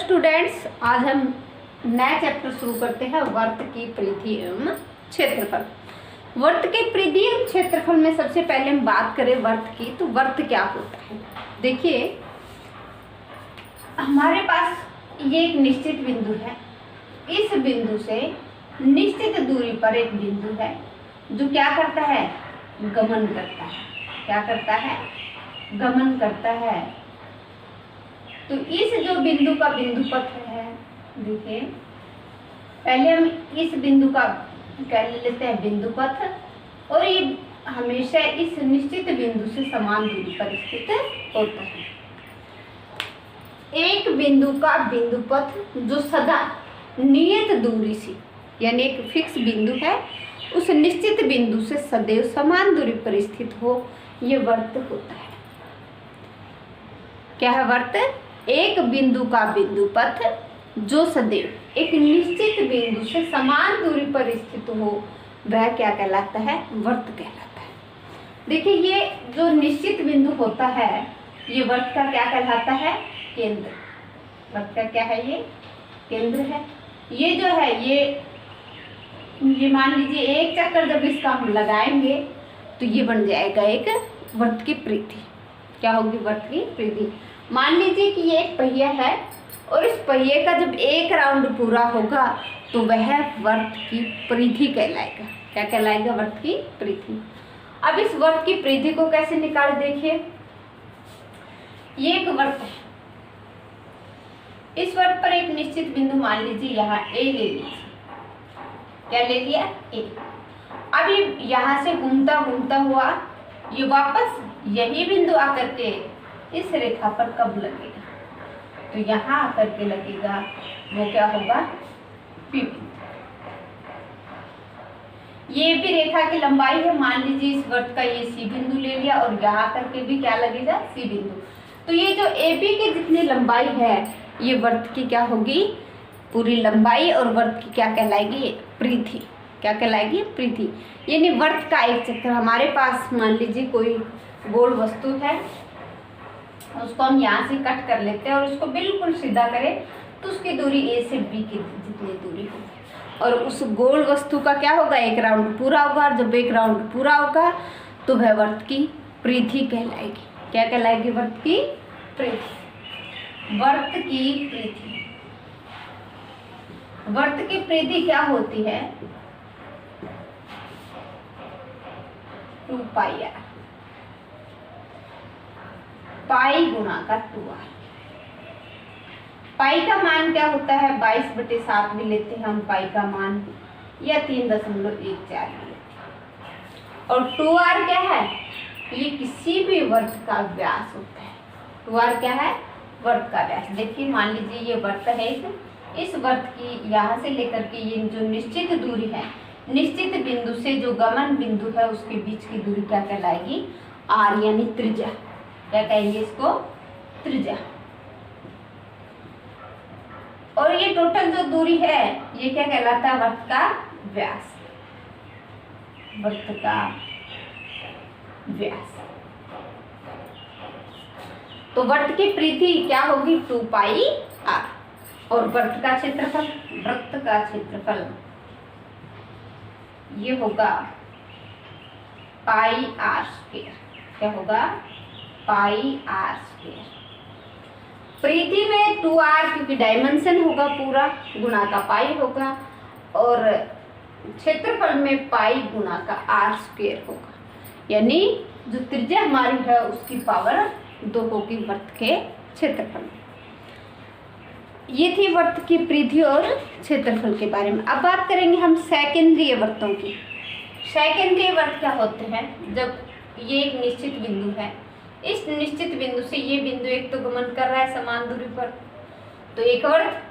Students, आज हम नया चैप्टर शुरू करते हैं वर्त की परिधि एवं क्षेत्रफल। वर्त के परिधि एवं क्षेत्रफल में सबसे पहले हम बात करें वर्त की, तो वर्त क्या होता है। देखिए, हमारे पास ये एक निश्चित बिंदु है। इस बिंदु से निश्चित दूरी पर एक बिंदु है जो क्या करता है, गमन करता है। क्या करता है, गमन करता है। तो इस जो बिंदु का बिंदु पथ है, देखिए पहले हम इस बिंदु का कह लेते हैं बिंदु पथ, और ये हमेशा इस निश्चित बिंदु से समान दूरी पर स्थित होता है। एक बिंदु का बिंदु पथ जो सदा नियत दूरी से, यानी एक फिक्स बिंदु है, उस निश्चित बिंदु से सदैव समान दूरी पर स्थित हो, ये वर्त होता है। क्या है वर्त? एक बिंदु का बिंदु पथ जो सदैव एक निश्चित बिंदु से समान दूरी पर स्थित हो, वह क्या कहलाता है, वर्त कहलाता है। देखिए, ये जो निश्चित बिंदु होता है, ये वर्त का क्या कहलाता है, केंद्र। वर्त का क्या है, ये केंद्र है। ये जो है ये मान लीजिए एक चक्कर जब इसका हम लगाएंगे तो ये बन जाएगा एक वर्त की परिधि। क्या होगी, वर्त की परिधि। मान लीजिए कि ये एक पहिया है और इस पहिए का जब एक राउंड पूरा होगा तो वह वर्त की परिधि कहलाएगा। क्या कहलाएगा, वर्त की परिधि। अब इस वर्त की परिधि को कैसे निकाल, देखिए ये एक वर्त है। इस वर्त पर एक निश्चित बिंदु मान लीजिए यहाँ ए ले लीजिए। क्या ले लिया, ए। अब ये यहाँ से घूमता घूमता हुआ ये वापस यही बिंदु आकर के इस रेखा पर कब लगेगा, तो यहाँ आकर के लगेगा, वो क्या होगा, पी बिंदु। ये भी रेखा की लंबाई है। मान लीजिए इस वर्त का ये सी बिंदु ले लिया और यहाँ आकर के भी क्या लगेगा, सी बिंदु। तो ये जो ए बी की जितनी लंबाई है, ये वर्त की क्या होगी, पूरी लंबाई, और वर्त की क्या कहलाएगी, परिधि। क्या कहलाएगी, परिधि। यानी वर्त का एक चक्कर, हमारे पास मान लीजिए कोई गोल वस्तु है, उसको हम यहाँ से कट कर लेते हैं और उसको बिल्कुल सीधा करें तो उसकी दूरी ए से बी की जितनी दूरी होगी, और उस गोल वस्तु का क्या होगा, एक राउंड पूरा होगा। और जब एक राउंड पूरा होगा तो वह वर्त की परिधि कहलाएगी। क्या कहलाएगी, वर्त की परिधि। वर्त की परिधि, वर्त की परिधि क्या होती है, 2 पाई आर, पाई गुणा का 2r। पाई का मान क्या होता है, 22/7 भी लेते हैं हम पाई का मान, या 3.14 भी लेते हैं। और 2r क्या है, ये किसी भी वर्त का व्यास होता है। 2r क्या है, वर्त का व्यास। देखिए, मान लीजिए ये वर्त है, इस वर्त की यहाँ से लेकर के ये जो निश्चित दूरी है, निश्चित बिंदु से जो गमन बिंदु है उसके बीच की दूरी क्या कहलाएगी, r, यानी त्रिज्या। क्या कहेंगे इसको, त्रिज्या। और ये टोटल जो दूरी है, ये क्या कहलाता है, वर्त का व्यास। वर्त का व्यास। तो वर्त की परिधि क्या होगी, 2 पाई r। और वर्त का क्षेत्रफल, वृत्त का क्षेत्रफल ये होगा पाई r स्क्वायर। क्या होगा, पाई r स्क्वायर। परिधि में 2r क्योंकि डायमेंशन होगा पूरा, गुणा का पाई होगा, और क्षेत्रफल में पाई गुणा का r स्क्वायर होगा। यानी जो त्रिज्या हमारी है उसकी पावर 2 होगी वर्त के क्षेत्रफल में। ये थी वर्त की परिधि और क्षेत्रफल के बारे में। अब बात करेंगे हम सकेंद्रीय वर्तों की। सकेंद्रीय वर्त क्या होते हैं, जब ये एक निश्चित बिंदु है, इस निश्चित बिंदु से ये बिंदु एक तो गमन कर रहा है समान दूरी पर, तो एक वर्त,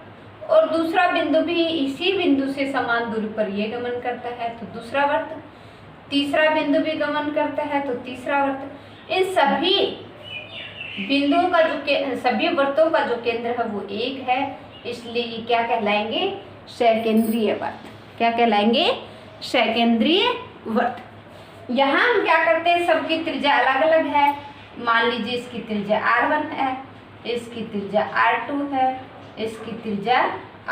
और दूसरा बिंदु भी इसी बिंदु से समान दूरी पर ये गमन करता है तो दूसरा वर्त, तीसरा बिंदु भी गमन करता है तो तीसरा वर्त। इन सभी बिंदुओं का जो सभी वर्तों का जो केंद्र है वो एक है, इसलिए ये क्या कहलाएंगे, सकेंद्रीय वर्त। क्या कहलाएंगे, सकेंद्रीय वर्त। यहाँ हम क्या करते हैं, सबकी त्रिज्या अलग अलग है। मान लीजिए इसकी त्रिज्या r1 है, इसकी त्रिज्या r2 है, इसकी त्रिज्या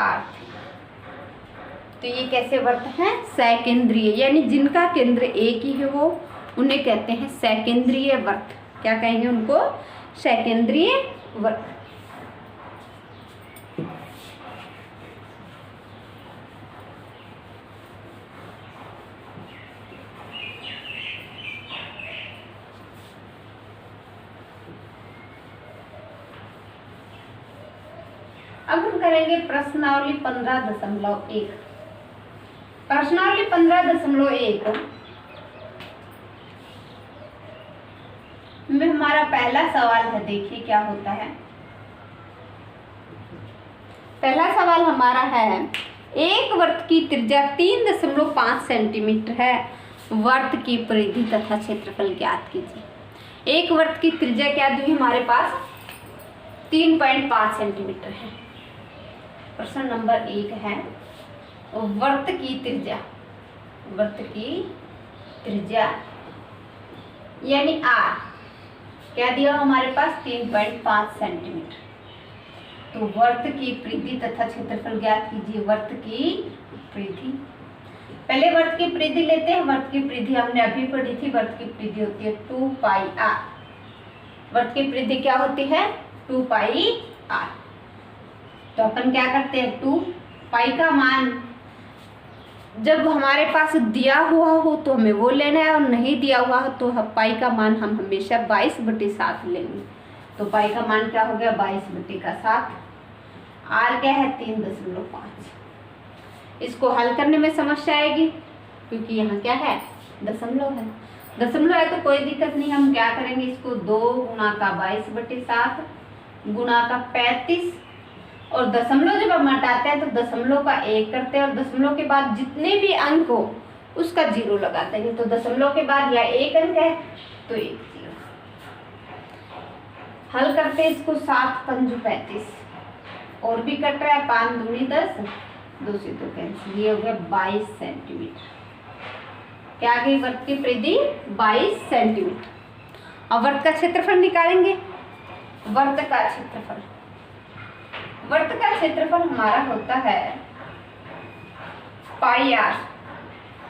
r थी। तो ये कैसे वर्त हैं? सकेंद्रीय, यानी जिनका केंद्र एक ही हो उन्हें कहते हैं सकेंद्रीय वर्त। क्या कहेंगे उनको? सकेंद्रीय वर्त। अब हम करेंगे प्रश्नावली 15.1। प्रश्नावली 15.1 में हमारा पहला सवाल है। देखिए क्या होता है। पहला सवाल हमारा है, एक वर्त की त्रिज्या 3.5 सेंटीमीटर है, वर्त की परिधि तथा क्षेत्रफल ज्ञात कीजिए। एक वर्त की त्रिज्या क्या दी हमारे पास? 3.5 सेंटीमीटर है। प्रश्न नंबर 1 है, वर्त की त्रिज्या, वर्त की त्रिज्या यानी r क्या दिया हमारे पास? 3.5 सेंटीमीटर। तो वर्त की परिधि तथा क्षेत्रफल ज्ञात कीजिए। वर्त की परिधि, पहले वर्त की परिधि लेते हैं। वर्त की परिधि हमने अभी पढ़ी थी। वर्त की परिधि होती है 2 पाई r। वर्त की परिधि क्या होती है? 2 पाई r। तो अपन क्या करते हैं, 2 पाई का मान जब हमारे पास दिया हुआ हो तो हमें वो लेना है, और नहीं दिया हुआ हो तो पाई का मान हम हमेशा 22/7 लेंगे। तो पाई का मान क्या हो गया? 22/7। r क्या है? 3.5। इसको हल करने में समस्या आएगी क्योंकि यहाँ क्या है? दशमलव है। दशमलव है तो कोई दिक्कत नहीं। हम क्या करेंगे, इसको 2 गुणा का 22/7 गुणा का 35, और दशमलव जब हम हटाते हैं तो दशमलव का 1 करते हैं, और दशमलव के बाद जितने भी अंक हो उसका 0 लगा देंगे। तो दशमलव के बाद या 1 अंक है तो 1 0। हल करते हैं इसको। 7 पंज 35, और भी कट रहा है। 5 दूनी 10, 2 से 2 कैंसिल। ये हो गया 22 सेंटीमीटर। क्या आ गई वर्त की परिधि? 22 सेंटीमीटर। अब वर्त का क्षेत्रफल निकालेंगे। वर्त का क्षेत्रफल, वर्त का क्षेत्रफल हमारा होता है पाई r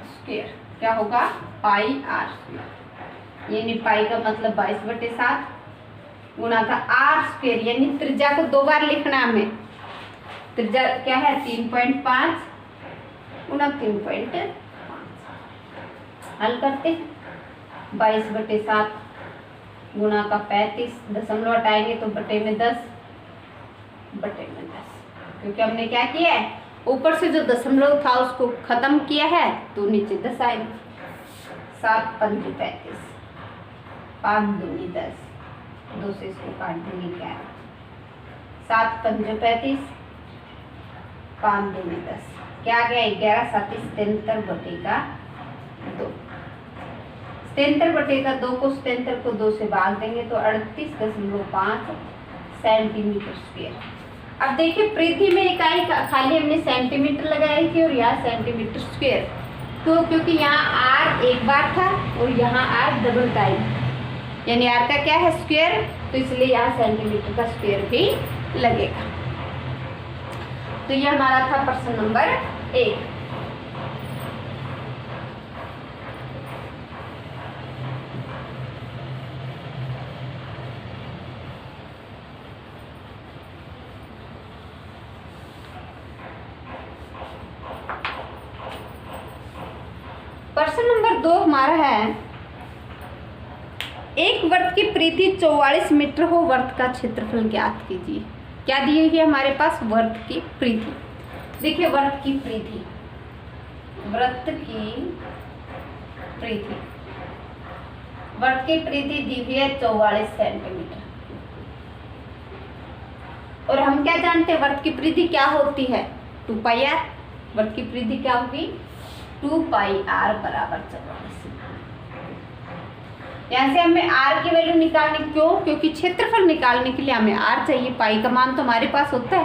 स्क्वायर। क्या होगा? पाई r स्क्वायर, यानी पाई का मतलब 22/7 गुणा का r स्क्वायर, यानी त्रिज्या को 2 बार लिखना हमें। त्रिज्या क्या है? 3.5 गुणा 3.5। हल करते हैं। 22/7 गुणा का 35, दशमलव हटाएंगे तो बटे में 10, बटे में 10, क्योंकि हमने क्या किया है, ऊपर से जो दशमलव था उसको खत्म किया है तो नीचे 10 आएगा। 7 पंज 35, 5 दूनी 10, 2 से इसको काट देंगे। क्या है? 7 पंज 35, 5 दूनी 10, क्या आ गया? 11 7 73/2। 73/2 को 77 को 2 से भाग देंगे तो 38.5 सेंटीमीटर स्क्वायर। अब देखिए परिधि में इकाई खाली हमने सेंटीमीटर लगाई थी और यहाँ सेंटीमीटर स्क्वायर। तो क्योंकि यहाँ r एक बार था और यहाँ r डबल टाइम, यानी r का क्या है? स्क्वायर, तो इसलिए यहाँ सेंटीमीटर का स्क्वायर भी लगेगा। तो ये हमारा था प्रश्न नंबर 1। प्रश्न नंबर 2 हमारा है, एक वर्त की परिधि 44 मीटर हो, वर्त का क्षेत्रफल ज्ञात कीजिए। क्या दी हुई है हमारे पास? वर्त की परिधि। देखिए वर्त की परिधि, वर्त की परिधि, वर्त की परिधि दी हुई है 44 सेंटीमीटर। और हम क्या जानते हैं वर्त की परिधि क्या होती है? 2 पाई r। वर्त की परिधि क्या होगी? 2 पाई r बराबर 44। यहाँ से हमें r की वैल्यू निकालनी, क्यों? क्योंकि क्षेत्रफल निकालने के लिए हमें r चाहिए। पाई का मान तो हमारे पास होता है,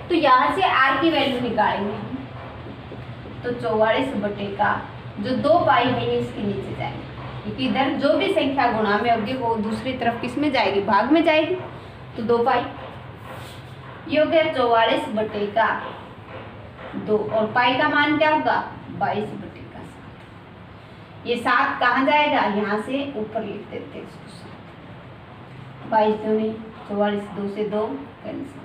तो यहाँ से r की वैल्यू निकालेंगे हम। तो 44 बटे का जो 2 पाई है इसके नीचे जाएंगे, क्योंकि इधर जो भी संख्या गुणा में होगी वो दूसरी तरफ किस में जाएगी? भाग में जाएगी। तो 2 पाई ये हो गया 44/2 और पाई का मान क्या होगा 22/7। ये 7 कहाँ जाएगा, यहाँ से ऊपर लिख देते हैं इसको 7। 22 दूनी 44, 2 से 2 कैंसिल।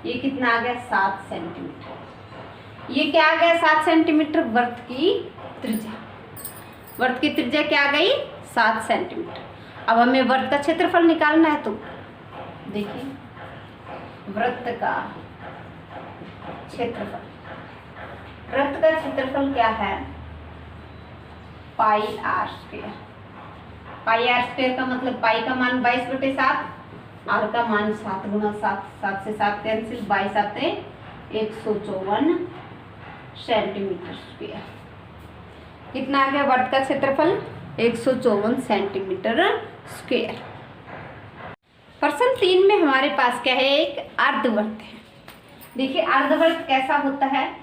ये कितना आ गया 7 सेंटीमीटर। ये क्या आ गया 7 सेंटीमीटर वृत्त की त्रिज्या। वृत्त की त्रिज्या क्या आ गई 7 सेंटीमीटर। अब हमें वृत्त का क्षेत्रफल निकालना है, तो देखिए वृत्त का क्षेत्रफल, वृत्त का क्षेत्रफल क्या है pi r square. Pi r square का मतलब पाई का मान 22/7, आर का मान 7 गुना 7, 7 से 7 कैंसिल, 22 आते 154 सेंटीमीटर स्क्वायर। कितना आ गया वृत्त का क्षेत्रफल 154 सेंटीमीटर स्क्वायर। प्रश्न 3 में हमारे पास क्या है, एक अर्धवृत्त है। देखिए अर्धवृत्त कैसा होता है,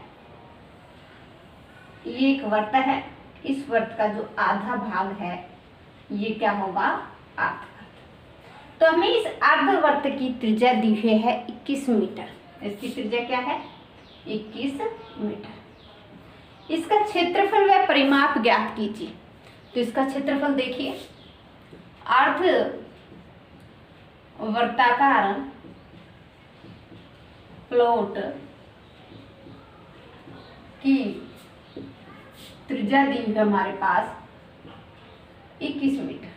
ये एक वृत्त है, इस वृत्त का जो आधा भाग है ये क्या होगा अर्धवृत्त। तो हमें इस अर्धवृत्त की त्रिज्या दी हुई है 21 मीटर। इसकी त्रिज्या क्या है 21 मीटर। इसका क्षेत्रफल व परिमाप ज्ञात कीजिए। तो इसका क्षेत्रफल देखिए, अर्ध वृत्ताकार प्लॉट की त्रिज्या दी हुई है हमारे पास 21 मीटर।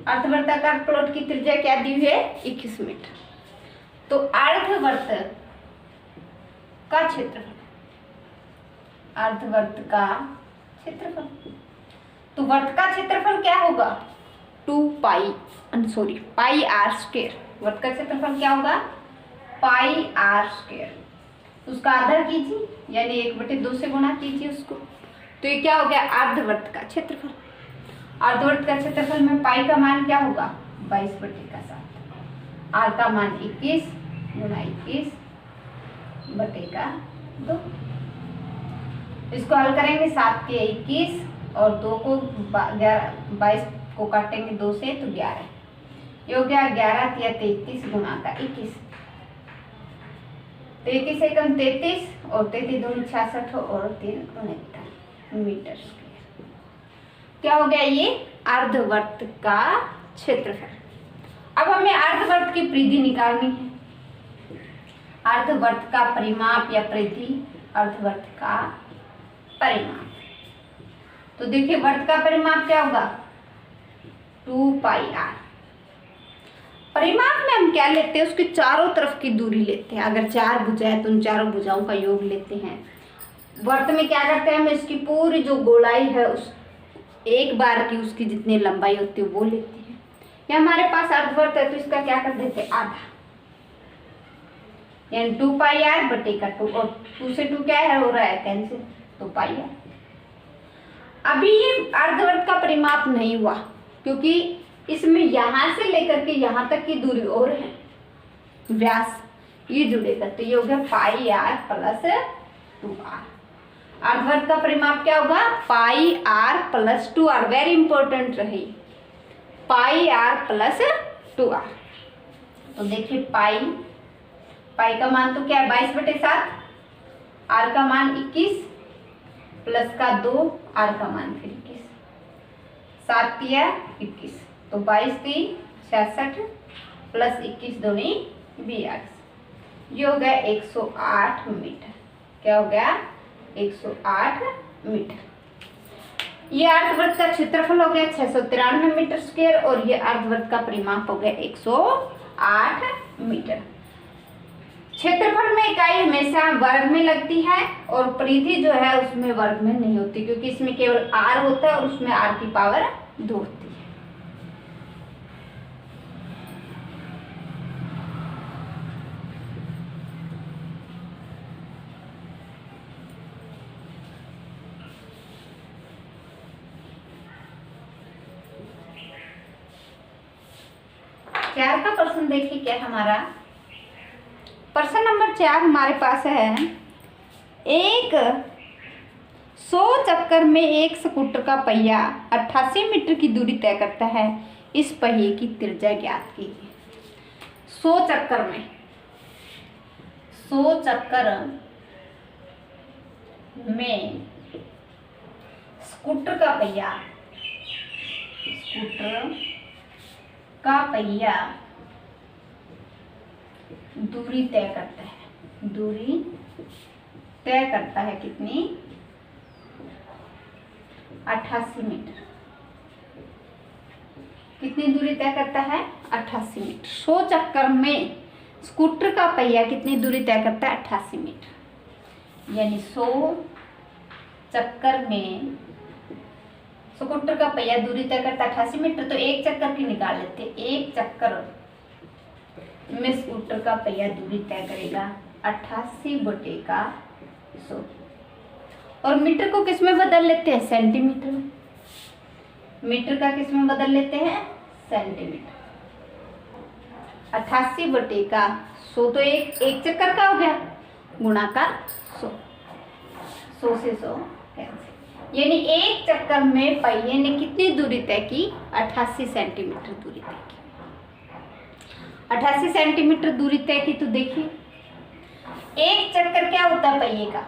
अर्धवृत्ताकार प्लॉट की त्रिज्या क्या दी हुई है 21 मीटर। तो अर्धवृत्त का क्षेत्रफल, अर्धवृत्त का क्षेत्रफल, तो वृत्त का क्षेत्रफल क्या होगा पाई आर स्क्वायर। वृत्त का क्षेत्रफल क्या होगा पाई आर स्क्वायर। उसका आधा कीजिए यानी 1/2 से गुणा कीजिए उसको, तो ये क्या हो गया अर्धवृत्त का क्षेत्रफल। अर्धवृत्त का क्षेत्रफल में पाई का मान क्या होगा 22/7, आर का मान 21 गुना 21/2। इसको हल करेंगे 7 के 21 और 2 को 22 को काटेंगे 2 से तो 11। ये हो गया 11 या 33 गुना का 21। 33 एकम 33 और 33 दूनी 66 और 3 मीटर स्क्वायर। क्या हो गया ये अर्धवृत्त का क्षेत्रफल। अब हमें अर्धवृत्त की परिधि निकालनी है। अर्धवृत्त का परिमाप या परिधि, अर्धवृत्त का परिमाप। तो देखिए वृत्त का परिमाप क्या होगा 2 पाई आर। परिमाप में हम क्या लेते हैं उसके चारों तरफ की दूरी लेते हैं। अगर 4 भुजा है तो उन चारों भुजाओं का योग लेते हैं। वृत्त में क्या करते हैं हम इसकी पूरी जो गोलाई है उस एक बार की उसकी जितनी लंबाई होती है वो लेते हैं। या हमारे पास अर्धवृत्त है तो इसका क्या कर देते हैं आधा, यानी 2 पाई आर बटे का 2 और 2 से 2 क्या है हो रहा है कैंसिल, तो पाई आर। अभी ये अर्धवृत्त का परिमाप नहीं हुआ क्योंकि इसमें यहां से लेकर के यहां तक की दूरी और है, व्यास ये जुड़ेगा, तो ये हो गया पाई आर प्लस 2r। अर्धवृत्त का परिमाप क्या होगा pi r plus 2r। Very important रही पाई आर प्लस 2r। तो देखिए पाई का मान तो क्या है 22/7, आर का मान 21 प्लस का 2, आर का मान फिर 21, 7 तिया 21, तो 22 3 66 प्लस 21 दूनी 42। ये हो गया 108 मीटर। क्या हो गया 108 मीटर। ये अर्धवृत्त का क्षेत्रफल हो गया 693 मीटर स्क्वायर और ये अर्धवृत्त का परिमाप हो गया 108 मीटर। क्षेत्रफल में इकाई हमेशा वर्ग में लगती है और परिधि जो है उसमें वर्ग में नहीं होती क्योंकि इसमें केवल r होता है और उसमें r की पावर 2 होती है। चार का प्रश्न देखिए क्या हमारा प्रश्न नंबर 4 हमारे पास है। एक 100 चक्कर में एक स्कूटर का पहिया 88 मीटर की दूरी तय करता है। इस पहिए की त्रिज्या ज्ञात कीजिए। 100 चक्कर में 100 चक्कर में स्कूटर का पहिया दूरी तय करता है कितनी? 88 मीटर। कितनी दूरी तय करता है? 88 मीटर। 100 चक्कर में स्कूटर का पहिया कितनी दूरी तय करता है? 88 मीटर। यानी 100 चक्कर में स्कूटर का पहिया दूरी तय करता है 88 मीटर। तो एक चक्कर की निकाल लेते हैं। एक चक्कर में स्कूटर का पहिया दूरी तय करेगा 88/100। और मीटर को किस में बदल लेते हैं? सेंटीमीटर में। मीटर का किस में बदल लेते हैं? सेंटीमीटर। 88/100 तो एक चक्कर का हो गया, गुणा का 100। 100 से 100 कैंसिल। यानी एक चक्कर में पहिए ने कितनी दूरी तय की? 88 सेंटीमीटर दूरी तय की। 88 सेंटीमीटर दूरी तय की। तो देखिए एक चक्कर क्या होता है पहिए का?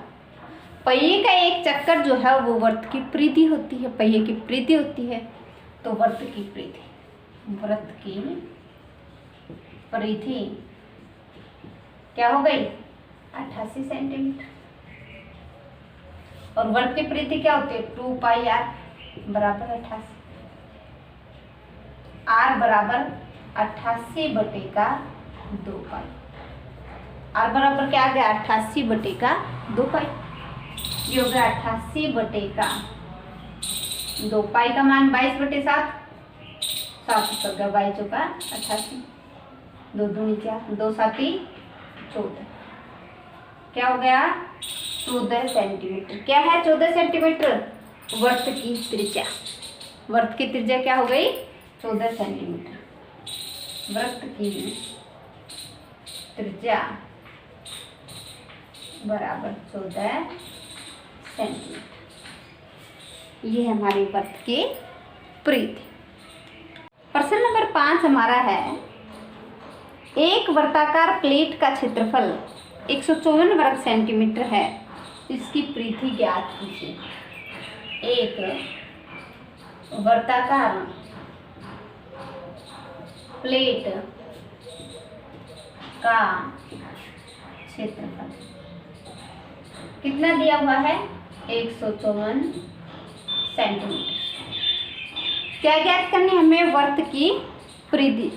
पहिए का एक चक्कर जो है वो वर्त की परिधि होती है। पहिए की परिधि होती है तो वर्त की परिधि क्या हो गई? 88 सेंटीमीटर। और वर्त की परिधि क्या होती है? 2πr बराबर 88। r बराबर 88/2π। r बराबर क्या आ गया? 88/2π। ये हो गया 88/2π का मान 22/7। 7 हो गया 22 का 88। 2 दूनी 4, 2 7 14। क्या हो गया? 14 सेंटीमीटर। क्या है 14 सेंटीमीटर? वर्त की त्रिज्या। वर्त की त्रिज्या क्या हो गई? 14 सेंटीमीटर। वर्त की त्रिज्या बराबर 14 सेंटीमीटर। ये हमारी वर्त की परिधि। प्रश्न नंबर 5 हमारा है, एक वर्ताकार प्लेट का क्षेत्रफल 154 वर्ग सेंटीमीटर है, इसकी परिधि ज्ञात कीजिए। एक वर्ताकार प्लेट का क्षेत्रफल कितना दिया हुआ है? 154 सेंटीमीटर। क्या ज्ञात करनी? हमें वर्त की परिधि।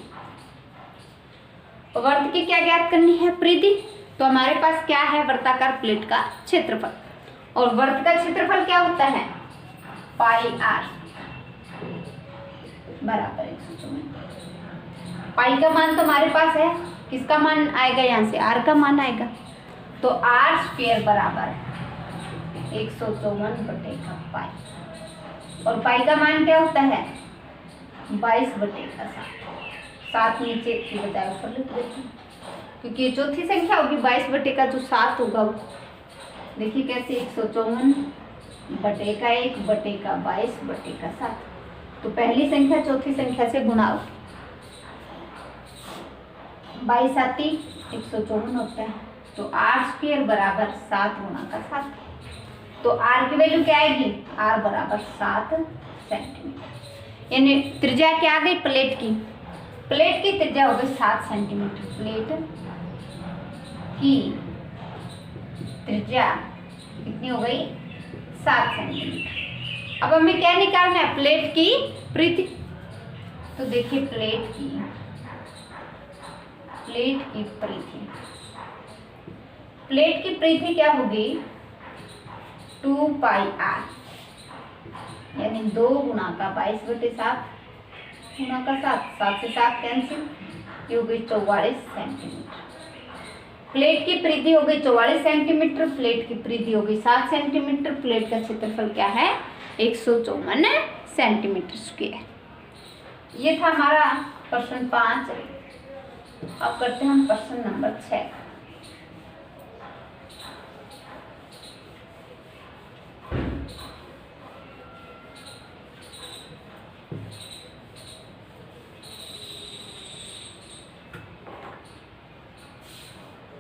वर्त की क्या ज्ञात करनी है? परिधि। तो हमारे पास क्या है? वर्ताकार प्लेट का क्षेत्रफल। और वर्त का क्षेत्रफल क्या होता है? πr बराबर 154। पाई का मान तो हमारे पास है। किसका मान आएगा? यहाँ से r का मान आएगा। तो r² बराबर 154/पाई। और पाई का मान क्या होता है? 22/7। 7 नीचे की बजाय ऊपर लिख देते हैं, क्योंकि ये चौथी संख्या होगी। 22/का जो 7 होगा वो देखिए कैसे 154/1/22/7। तो पहली संख्या चौथी संख्या से गुणा हो। 22 आती 154 होता है। तो r² बराबर 7 गुणा का 7। तो r की वैल्यू क्या आएगी? r बराबर 7 सेंटीमीटर। यानी त्रिज्या क्या आ गई? प्लेट की त्रिज्या हो गई 7 सेंटीमीटर। प्लेट की त्रिज्या कितनी हो गई? 7 सेंटीमीटर। अब हमें क्या निकालना है? प्लेट की परिधि। तो देखिए प्लेट की परिधि क्या होगी? 2πr यानी 2 गुणा का 22/7 गुणा का 7। 7 से 7 कैंसिल। ये हो गई 44 सेंटीमीटर। प्लेट की परिधि हो गई 44 सेंटीमीटर। प्लेट की परिधि हो गई 7 सेंटीमीटर। प्लेट का क्षेत्रफल क्या है? 154 सेंटीमीटर स्क्वायर। ये था हमारा प्रश्न 5। अब करते हैं हम प्रश्न नंबर 6।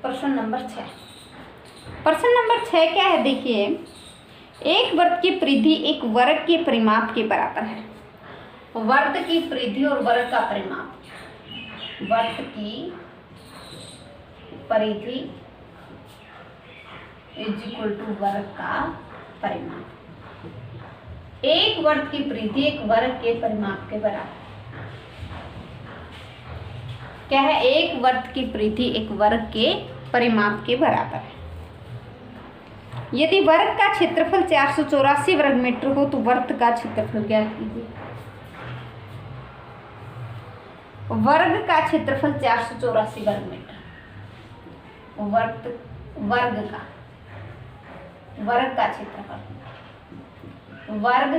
प्रश्न नंबर 6। प्रश्न नंबर 6 क्या है, देखिए, एक वर्ग की परिधि एक वर्ग के परिमाप के बराबर है। वर्ग की परिधि और वर्ग का परिमाप, वर्ग की परिधि इज इक्वल टू वर्ग का परिमाप। एक वर्ग की परिधि एक वर्ग के परिमाप के बराबर क्या है? एक वर्ग की परिधि एक वर्ग के परिमाप के बराबर है। यदि वर्ग का क्षेत्रफल 484 वर्ग मीटर हो तो वर्ग का क्षेत्रफल ज्ञात कीजिए। वर्ग का क्षेत्रफल 484 वर्ग मीटर, वर्ग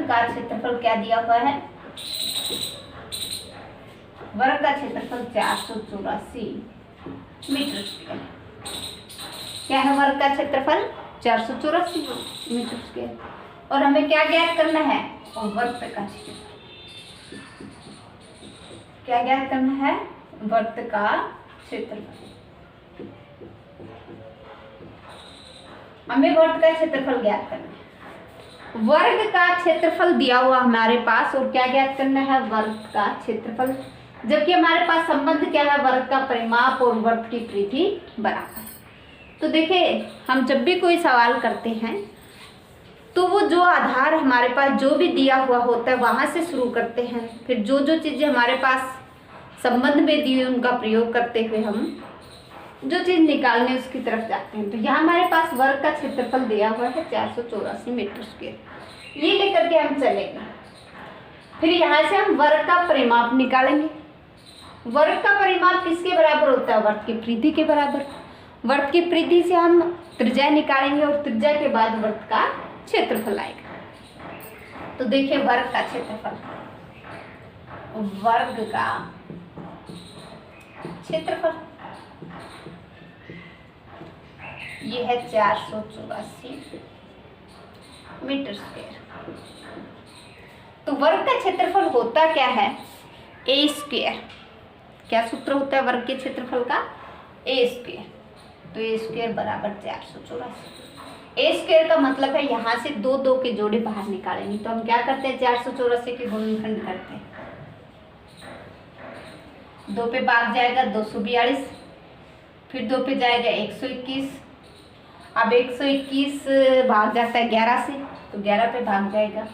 का क्षेत्रफल क्या दिया हुआ है? वर्ग का क्षेत्रफल 484 मीटर स्क्वायर। क्या है वर्ग का क्षेत्रफल? 484 मीटर स्क्वायर। और हमें क्या ज्ञात करना है? वर्ग का क्षेत्रफल। क्या ज्ञात करना है? वर्ग का क्षेत्रफल। हमें वर्ग का क्षेत्रफल ज्ञात करना है। वर्ग का क्षेत्रफल दिया हुआ हमारे पास, और क्या ज्ञात करना है? वर्ग का क्षेत्रफल। जबकि हमारे पास संबंध क्या है? वर्ग का परिमाप और वर्ग की परिधि बराबर। तो देखिए, हम जब भी कोई सवाल करते हैं तो वो जो आधार हमारे पास जो भी दिया हुआ होता है वहां से शुरू करते हैं, फिर जो जो चीजें हमारे पास संबंध में दी हुई उनका प्रयोग करते हुए हम जो चीज निकालने उसकी तरफ जाते हैं। तो यहाँ हमारे पास वर्ग का क्षेत्रफल दिया हुआ है 484 मीटर स्क्वायर, ये लेकर के हम चलेंगे। फिर यहाँ से हम वर्ग का परिमाप निकालेंगे। वर्ग का परिमाप किसके बराबर होता है? वर्ग की परिधि के बराबर। वर्ग की परिधि से हम त्रिज्या निकालेंगे और त्रिज्या के बाद वर्ग का क्षेत्रफल आएगा। तो देखिए, वर्ग का क्षेत्रफल, वर्ग का क्षेत्रफल ये है 484 मीटर स्क्वायर। तो वर्ग का क्षेत्रफल होता क्या है? ए स्क्वायर। क्या सूत्र होता है वर्ग के क्षेत्रफल का? ए स्क्वायर। तो ए स्क्वायर बराबर 484। ए स्क्वायर का मतलब है यहाँ से दो दो के जोड़े बाहर निकालेंगे। तो हम क्या करते हैं? 484 के गुणनखंड करते हैं। 2 पे भाग जाएगा 242, फिर 2 पे जाएगा 121। अब 121 भाग जाता है 11 से, तो 11 पे भाग जाएगा,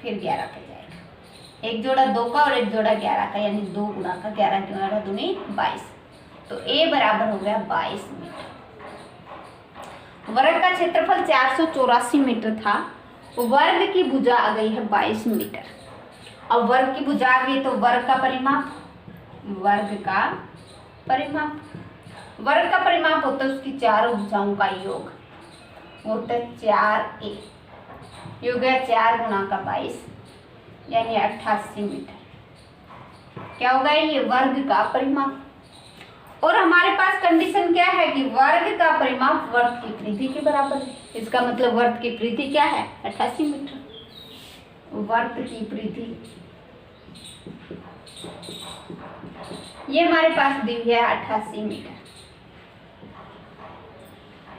फिर 11 पे जाएगा। एक जोड़ा 2 का और एक जोड़ा 11 का, यानी 2 गुणा का 11 की 11 दूनी 22। तो ए बराबर हो गया 22 मीटर। वर्ग का क्षेत्रफल 484 मीटर था, वर्ग की भुजा आ गई है 22 मीटर। अब वर्ग की भुजा आ गई तो वर्ग का परिमाप, वर्ग का परिमाप होता है उसकी चारों भुजाओं का योग, होता है 4a। ये हो गया 4 गुणा का 22 यानी 88 मीटर। क्या होगा? ये वर्ग का परिमाप। और हमारे पास कंडीशन क्या है कि वर्ग का परिमाप वर्ग की परिधि के बराबर है। इसका मतलब वर्ग की परिधि क्या है? 88 मीटर। वर्ग की परिधि ये हमारे पास दी है 88 मीटर।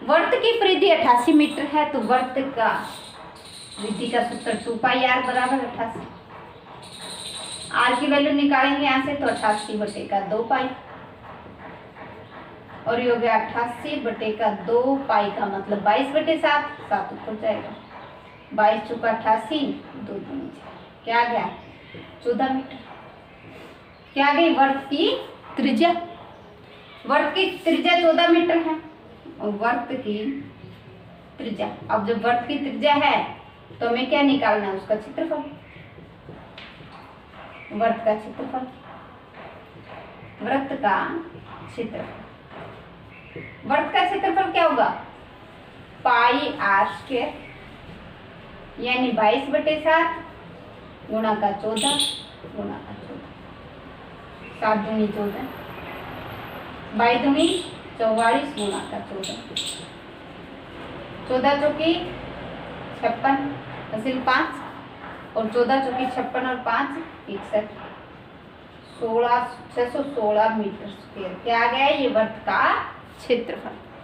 वर्ग की परिधि 88 मीटर है, तो वर्ग का परिधि का सूत्र 2πr बराबर 88। आर की वैल्यू निकालेंगे यहाँ से, तो 88 बटे का 2 पाई, और ये हो गया 88 बटे का 2 पाई का मतलब 22 बटे 7, 7 ऊपर जाएगा, 22 चुका 88, 2 दूनी, क्या आ गया? 14 मीटर। क्या आ गई? वर्ग की त्रिज्या। वर्ग की त्रिज्या 14 मीटर है, और वर्ग की त्रिज्या, अब जब वर्ग की त्रिज्या है तो हमें क्या निकालना है? उसका क्षेत्रफल, वर्ग का क्षेत्रफल, वृत्त का क्षेत्रफल। वर्ग का क्षेत्रफल क्या होगा? पाई आर स्क्वायर, यानी 22 बटे 7 गुणा का 14 गुणा का 14, 7 दूनी 14, 22 दूनी 44 गुणा का 14, 14 चौकी 56 हासिल 5, और 14 चौकी 56 और 5 61, 616 मीटर स्क्वायर। क्या आ गया? ये वर्ग का क्षेत्रफल।